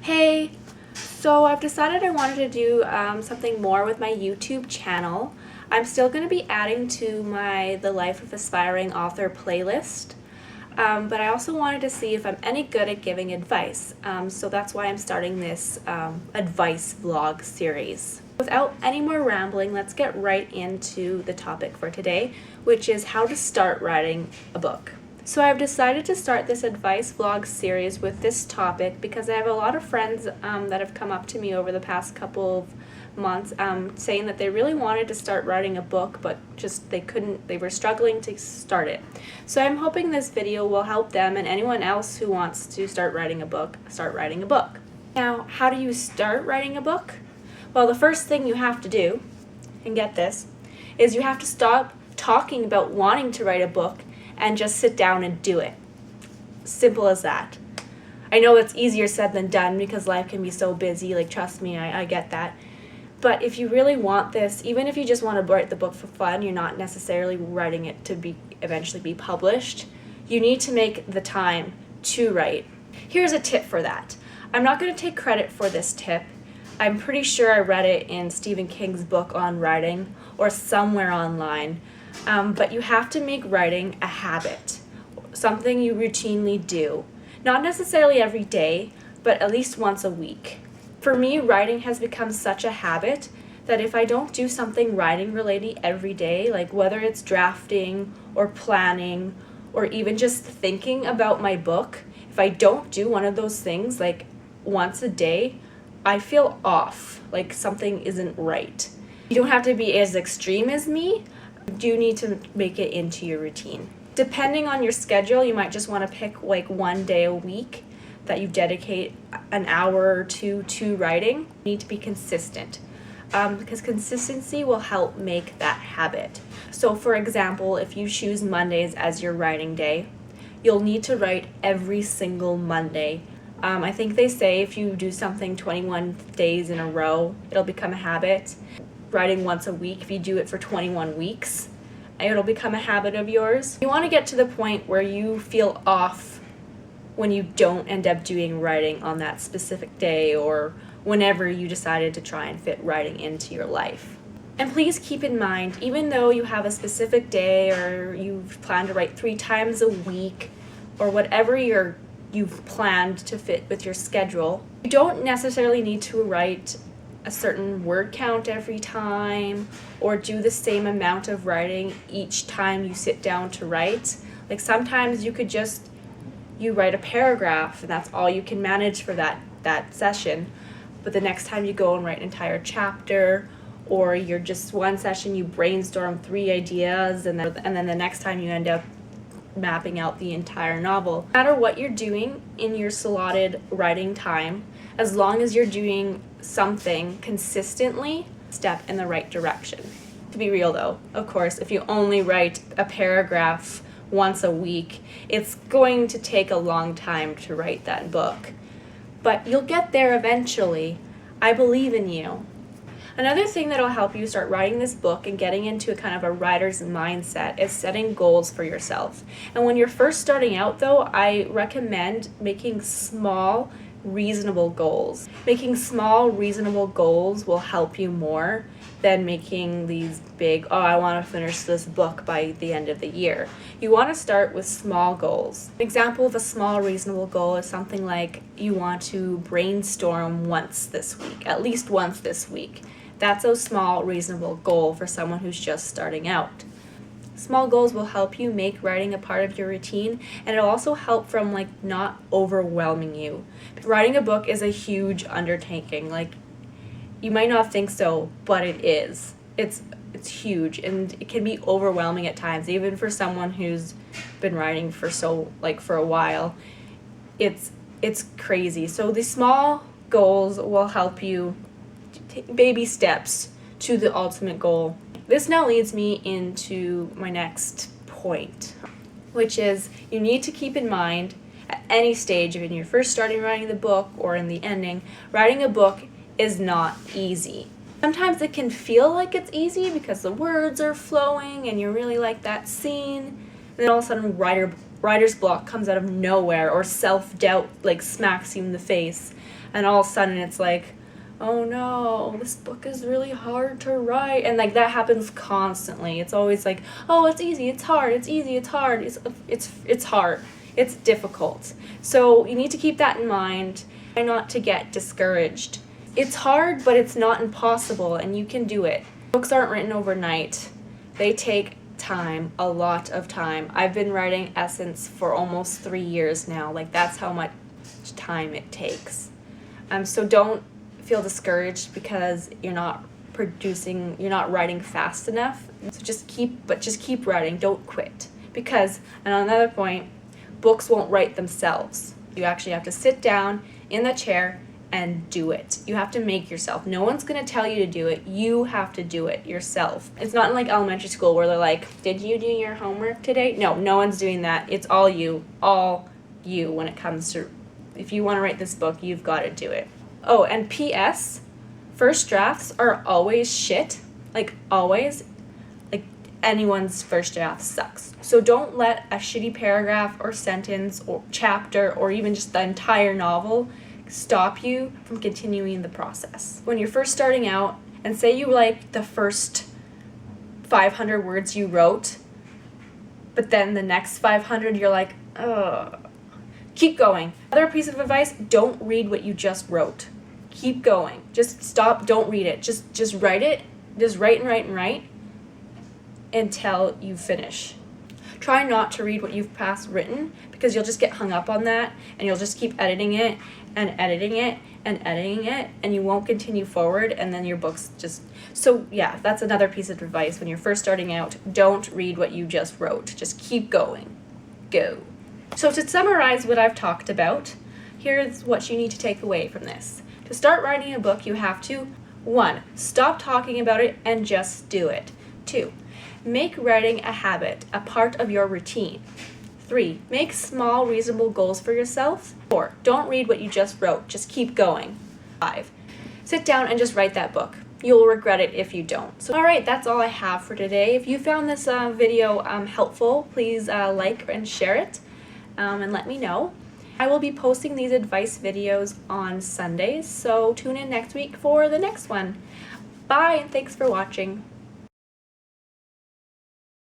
Hey, so I've decided I wanted to do something more with my YouTube channel. I'm still going to be adding to my The Life of Aspiring Author playlist, but I also wanted to see if I'm any good at giving advice. So that's why I'm starting this advice vlog series. Without any more rambling, let's get right into the topic for today, which is how to start writing a book. So I've decided to start this advice vlog series with this topic because I have a lot of friends that have come up to me over the past couple of months saying that they really wanted to start writing a book, but just they were struggling to start it. So I'm hoping this video will help them and anyone else who wants to start writing a book. Now, how do you start writing a book? Well, the first thing you have to do, and get this, is you have to stop talking about wanting to write a book and just sit down and do it. Simple as that. I know it's easier said than done because life can be so busy, like trust me, I get that. But if you really want this, even if you just want to write the book for fun, you're not necessarily writing it to eventually be published, you need to make the time to write. Here's a tip for that. I'm not going to take credit for this tip. I'm pretty sure I read it in Stephen King's book on writing or somewhere online. But you have to make writing a habit, something you routinely do. Not necessarily every day, but at least once a week. For me, writing has become such a habit that if I don't do something writing related every day, like whether it's drafting or planning or even just thinking about my book, if I don't do one of those things like once a day, I feel off, like something isn't right. You don't have to be as extreme as me. You do need to make it into your routine. Depending on your schedule, you might just want to pick like one day a week that you dedicate an hour or two to writing. You need to be consistent because consistency will help make that habit. So for example, if you choose Mondays as your writing day, you'll need to write every single Monday. I think they say if you do something 21 days in a row, it'll become a habit. Writing once a week, if you do it for 21 weeks, it'll become a habit of yours. You want to get to the point where you feel off when you don't end up doing writing on that specific day or whenever you decided to try and fit writing into your life. And please keep in mind, even though you have a specific day or you've planned to write 3 times a week or whatever you've planned to fit with your schedule, you don't necessarily need to write a certain word count every time or do the same amount of writing each time you sit down to write. Like sometimes you write a paragraph and that's all you can manage for that session, but the next time you go and write an entire chapter, or you're just one session you brainstorm 3 ideas and then the next time you end up mapping out the entire novel. No matter what you're doing in your slotted writing time, as long as you're doing something consistently, step in the right direction. To be real though, of course, if you only write a paragraph once a week, it's going to take a long time to write that book. But you'll get there eventually. I believe in you. Another thing that'll help you start writing this book and getting into a kind of a writer's mindset is setting goals for yourself. And when you're first starting out though, I recommend making small, reasonable goals. Making small, reasonable goals will help you more than making these big, I want to finish this book by the end of the year. You want to start with small goals. An example of a small, reasonable goal is something like you want to brainstorm once this week, at least once this week. That's a small, reasonable goal for someone who's just starting out. Small goals will help you make writing a part of your routine, and it'll also help from not overwhelming you. Writing a book is a huge undertaking. You might not think so, but it is. It's huge, and it can be overwhelming at times, even for someone who's been writing for a while. It's crazy. So the small goals will help you take baby steps to the ultimate goal. This now leads me into my next point, which is you need to keep in mind at any stage, when you're first starting writing the book or in the ending, writing a book is not easy. Sometimes it can feel like it's easy because the words are flowing and you really like that scene, and then all of a sudden writer's block comes out of nowhere, or self-doubt like smacks you in the face, and all of a sudden it's like, oh no, this book is really hard to write, and like that happens constantly. It's always like, oh, it's easy, it's hard, it's easy, it's hard, it's hard, it's difficult. So you need to keep that in mind. Try not to get discouraged. It's hard, but it's not impossible, and you can do it. Books aren't written overnight. They take time, a lot of time. I've been writing Essence for almost 3 years now. Like, that's how much time it takes. So don't feel discouraged because you're not writing fast enough. So just keep writing. Don't quit. Because, and on another point, books won't write themselves. You actually have to sit down in the chair and do it. You have to make yourself. No one's going to tell you to do it. You have to do it yourself. It's not like elementary school where they're like, did you do your homework today? No one's doing that. It's all you when it comes to, if you want to write this book, you've got to do it. Oh, and P.S., first drafts are always shit. Like, always. Like, anyone's first draft sucks. So don't let a shitty paragraph or sentence or chapter or even just the entire novel stop you from continuing the process. When you're first starting out, and say you like the first 500 words you wrote, but then the next 500 you're like, ugh, keep going. Another piece of advice, don't read what you just wrote. Keep going. Just stop, don't read it. Just write it. Just write and write and write until you finish. Try not to read what you've past written, because you'll just get hung up on that, and you'll just keep editing it and editing it and editing it, and you won't continue forward, and then your book's just... So yeah, that's another piece of advice. When you're first starting out, don't read what you just wrote. Just keep going. Go. So to summarize what I've talked about, here's what you need to take away from this. To start writing a book, you have to 1. Stop talking about it and just do it. 2. Make writing a habit, a part of your routine. 3. Make small, reasonable goals for yourself. 4. Don't read what you just wrote. Just keep going. 5. Sit down and just write that book. You'll regret it if you don't. So, alright, that's all I have for today. If you found this video helpful, please like and share it and let me know. I will be posting these advice videos on Sundays, so tune in next week for the next one. Bye, and thanks for watching.